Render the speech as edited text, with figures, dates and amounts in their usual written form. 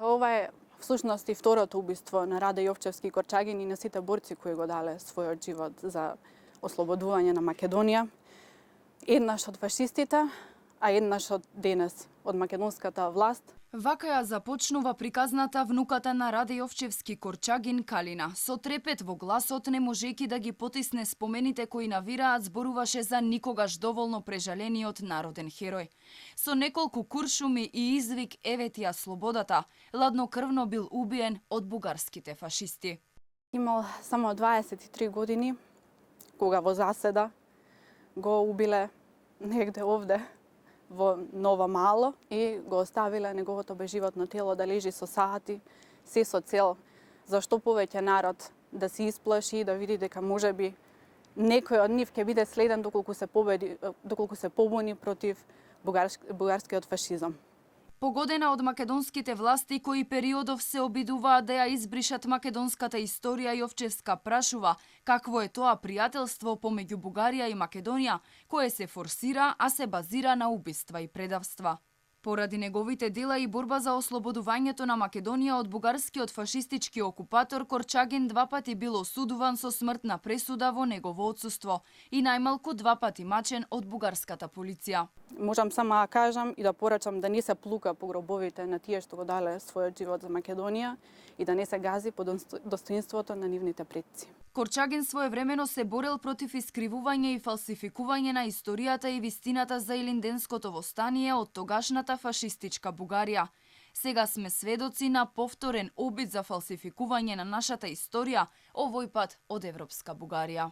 Ова е всушност и второто убиство на Раде Јовчевски Корчагин и на сите борци кои го дале својот живот за ослободување на Македонија. Еднаш од фашистите, а еднаш од денес од македонската власт. Вака ја започнува приказната внуката на Раде Јовчевски Корчагин Калина. Со трепет во гласот, не можејќи да ги потисне спомените кои навираат, зборуваше за никогаш доволно прежалениот народен херој. Со неколку куршуми и извик "Еве ти ја слободата", ладнокрвно бил убиен од бугарските фашисти. Имал само 23 години, кога во заседа го убиле негде овде во Ново Мало и го оставиле неговото безживотно тело да лежи со сати, се со цел за што повеќе народ да се исплаши и да види дека можеби некој од нив ќе биде следен доколку се побуни против бугарскиот фашизам. Погодена од македонските власти кои периодов се обидуваат да ја избришат македонската историја, Јовчевска прашува какво е тоа пријателство помеѓу Бугарија и Македонија, кое се форсира, а се базира на убиства и предавства. Поради неговите дела и борба за ослободувањето на Македонија од бугарскиот фашистички окупатор, Корчагин 2 пати бил осудуван со смртна пресуда во негово отсуство и најмалку 2 пати мачен од бугарската полиција. Можам само да кажам и да порачам да не се плука по гробовите на тие што го дале својот живот за Македонија и да не се гази по достоинството на нивните предци. Корчагин своевремено се борел против искривување и фалсификување на историјата и вистината за Илинденското востание од тогашната фашистичка Бугарија. Сега сме сведоци на повторен обид за фалсификување на нашата историја, овој пат од европска Бугарија.